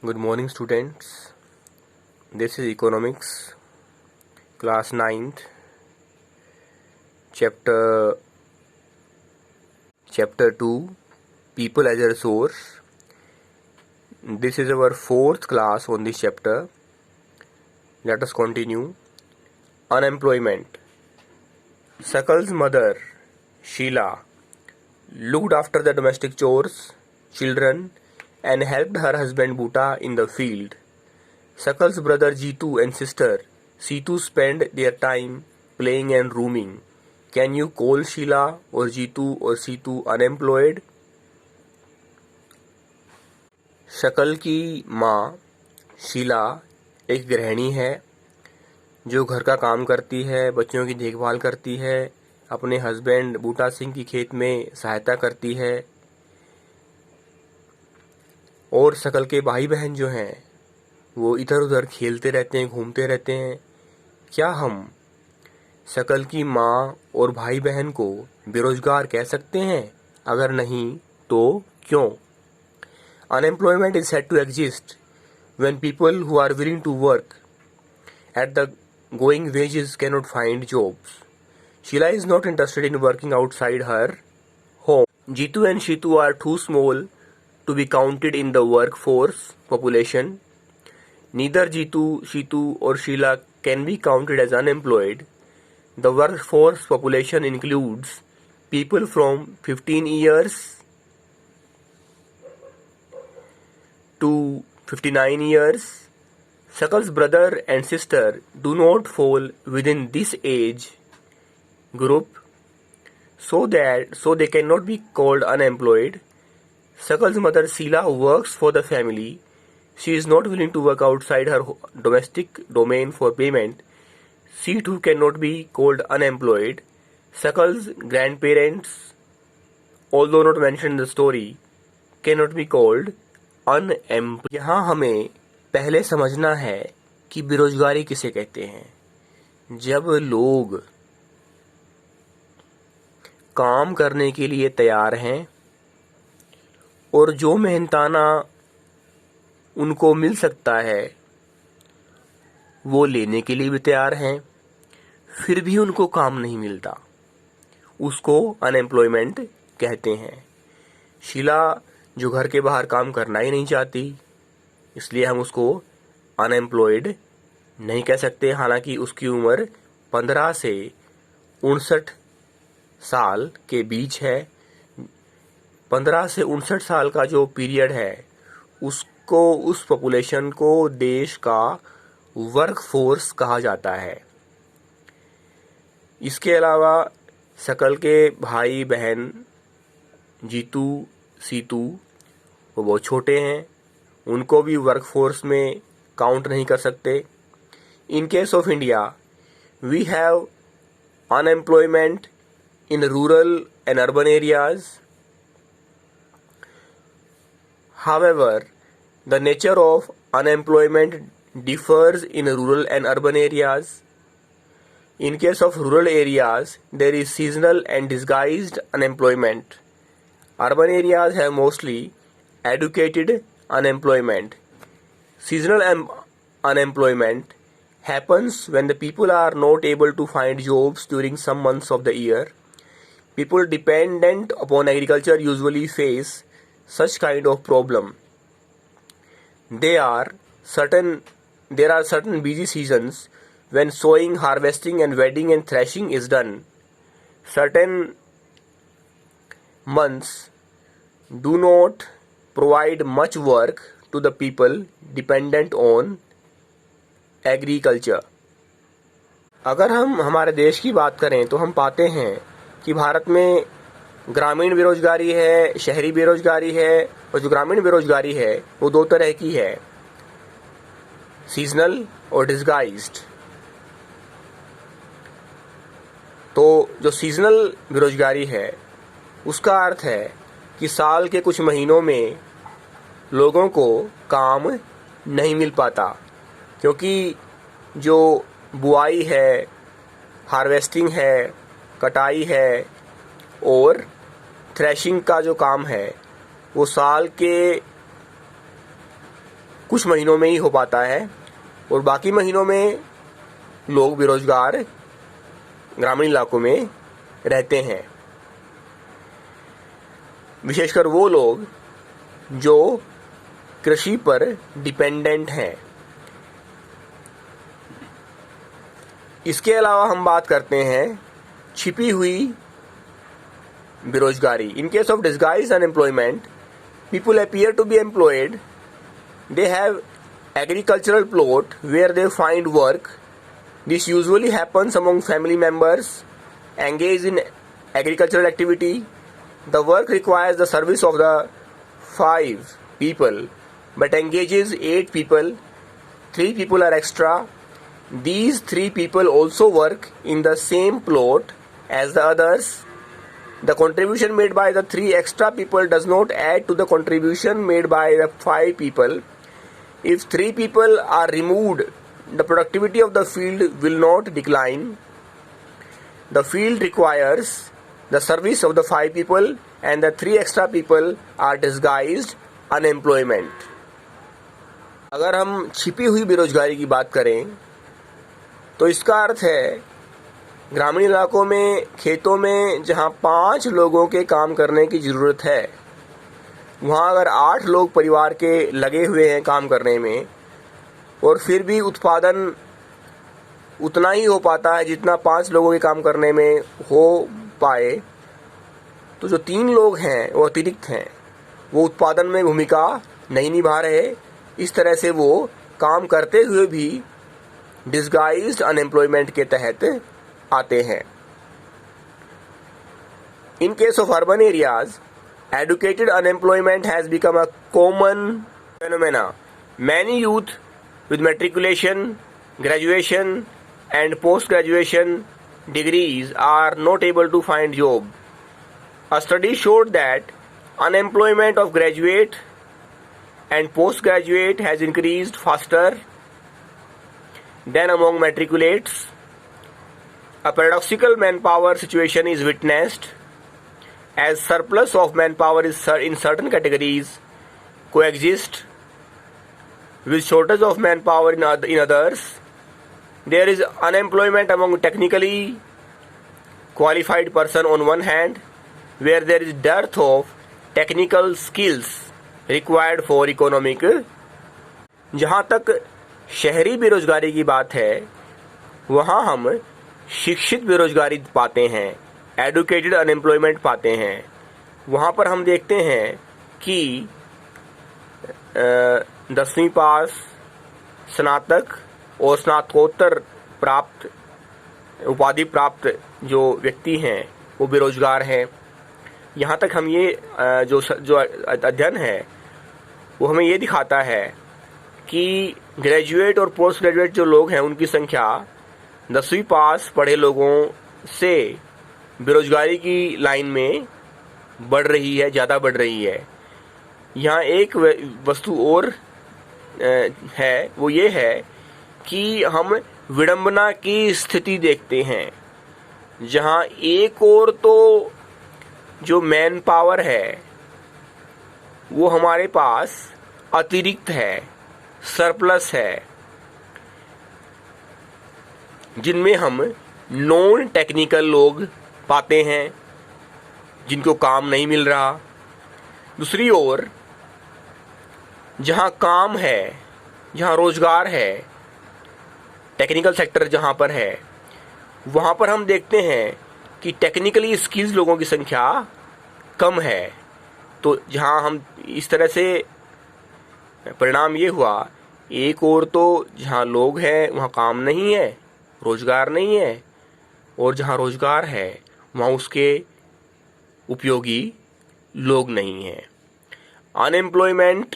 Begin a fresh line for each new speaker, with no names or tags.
Good morning, students. This is Economics, class 9th, chapter 2, People as a Resource. This is our 4th class on this chapter. Let us continue. Unemployment. Sakal's mother, Sheila, looked after the domestic chores, children, and helped her husband Bhuta in the field. Sakal's brother Jitu and sister Situ spend their time playing and roaming. Can you call Sheila or Jitu or Situ unemployed? शकल की माँ शीला एक गृहिणी है जो घर का काम करती है, बच्चों की देखभाल करती है, अपने हस्बैंड बूटा सिंह की खेत में सहायता करती है। और शकल के भाई बहन जो हैं वो इधर उधर खेलते रहते हैं, घूमते रहते हैं। क्या हम शकल की माँ और भाई बहन को बेरोजगार कह सकते हैं? अगर नहीं तो क्यों? Unemployment is said to exist when people who are willing to work at the going wages cannot find jobs. Sheila is not interested in working outside her home. Jitu and Shitu are too small to be counted in the workforce population. Neither Jitu, Shitu or Sheila can be counted as unemployed. The workforce population includes people from 15 years to 59 years. Shakal's brother and sister do not fall within this age group, so they cannot be called unemployed. Shakal's mother Sheila works for the family. She is not willing to work outside her domestic domain for payment. She too cannot be called unemployed. Shakal's grandparents, although not mentioned in the story, cannot be called unemployed. यहाँ हमें पहले समझना है कि बेरोजगारी किसे कहते हैं। जब लोग काम करने के लिए तैयार हैं और जो मेहनताना उनको मिल सकता है वो लेने के लिए भी तैयार हैं, फिर भी उनको काम नहीं मिलता, उसको अनएम्प्लॉयमेंट कहते हैं। शीला जो घर के बाहर काम करना ही नहीं चाहती, इसलिए हम उसको अनएम्प्लॉयड नहीं कह सकते। हालांकि उसकी उम्र 15 से 59 साल के बीच है। 15 से 59 साल का जो पीरियड है उसको, उस पॉपुलेशन को देश का वर्कफोर्स कहा जाता है। इसके अलावा शकल के भाई बहन जीतू, सीतू वो बहुत छोटे हैं, उनको भी वर्कफोर्स में काउंट नहीं कर सकते। In case of India we have unemployment in rural and urban areas. However, the nature of unemployment differs in rural and urban areas. In case of rural areas, there is seasonal and disguised unemployment. Urban areas have mostly educated unemployment. Seasonal unemployment happens when the people are not able to find jobs during some months of the year. People dependent upon agriculture usually face such kind of problem. There are certain busy seasons when sowing, harvesting and weeding and threshing is done. Certain months do not provide much work to the people dependent on agriculture. अगर हम हमारे देश की बात करें तो हम पाते हैं कि भारत में ग्रामीण बेरोजगारी है, शहरी बेरोजगारी है, और जो ग्रामीण बेरोजगारी है वो दो तरह की है, सीजनल और डिस्गाइज्ड। तो जो सीजनल बेरोजगारी है उसका अर्थ है कि साल के कुछ महीनों में लोगों को काम नहीं मिल पाता, क्योंकि जो बुआई है, हार्वेस्टिंग है, कटाई है और थ्रेशिंग का जो काम है वो साल के कुछ महीनों में ही हो पाता है और बाकी महीनों में लोग बेरोजगार ग्रामीण इलाकों में रहते हैं, विशेषकर वो लोग जो कृषि पर डिपेंडेंट हैं। इसके अलावा हम बात करते हैं छिपी हुई बेरोजगारी। इन case of disguise unemployment, people appear to be employed. They have agricultural plot where they find work. This usually happens among family members engaged in agricultural activity. The work requires the service of the 5 people but engages 8 people. 3 people are extra. These 3 people also work in the same plot as the others. The contribution made by the 3 extra people does not add to the contribution made by the 5 people. If 3 people are removed, the productivity of the field will not decline. The field requires the service of the 5 people and the 3 extra people are disguised unemployment. अगर हम छिपी हुई बेरोजगारी की बात करें तो इसका अर्थ है ग्रामीण इलाकों में खेतों में जहां 5 लोगों के काम करने की ज़रूरत है, वहां अगर 8 लोग परिवार के लगे हुए हैं काम करने में और फिर भी उत्पादन उतना ही हो पाता है जितना 5 लोगों के काम करने में हो पाए, तो जो 3 लोग हैं वो अतिरिक्त हैं, वो उत्पादन में भूमिका नहीं निभा रहे। इस तरह से वो काम करते हुए भी डिस्गाइज्ड अनएम्प्लॉयमेंट के तहत आते हैं। In case of urban areas, educated unemployment has become a common phenomena. Many youth with matriculation, graduation and post-graduation degrees are not able to find job. A study showed that unemployment of graduate and postgraduate has increased faster than among matriculates. A paradoxical manpower situation is witnessed as surplus of manpower is in certain categories coexist with shortage of manpower in others. There is unemployment among technically qualified person on one hand, where there is dearth of technical skills required for economic. जहाँ तक शहरी बेरोजगारी की बात है, वहाँ हम शिक्षित बेरोजगारी पाते हैं, एडुकेटेड अनएम्प्लॉयमेंट पाते हैं। वहाँ पर हम देखते हैं कि 10वीं पास, स्नातक और स्नातकोत्तर प्राप्त उपाधि प्राप्त जो व्यक्ति हैं वो बेरोजगार हैं। यहाँ तक हम ये जो अध्ययन है वो हमें ये दिखाता है कि ग्रेजुएट और पोस्ट ग्रेजुएट जो लोग हैं उनकी संख्या 10वीं पास पढ़े लोगों से बेरोजगारी की लाइन में बढ़ रही है, ज़्यादा बढ़ रही है। यहाँ एक वस्तु और है, वो ये है कि हम विडंबना की स्थिति देखते हैं, जहाँ एक और तो जो मैन पावर है वो हमारे पास अतिरिक्त है, सरप्लस है, जिनमें हम नॉन टेक्निकल लोग पाते हैं जिनको काम नहीं मिल रहा। दूसरी ओर जहाँ काम है, जहाँ रोजगार है, टेक्निकल सेक्टर जहाँ पर है, वहाँ पर हम देखते हैं कि टेक्निकली स्किल्स लोगों की संख्या कम है। तो जहाँ हम इस तरह से परिणाम ये हुआ, एक और तो जहाँ लोग हैं वहाँ काम नहीं है, रोजगार नहीं है, और जहाँ रोजगार है वहाँ उसके उपयोगी लोग नहीं हैं। अनएम्प्लॉयमेंट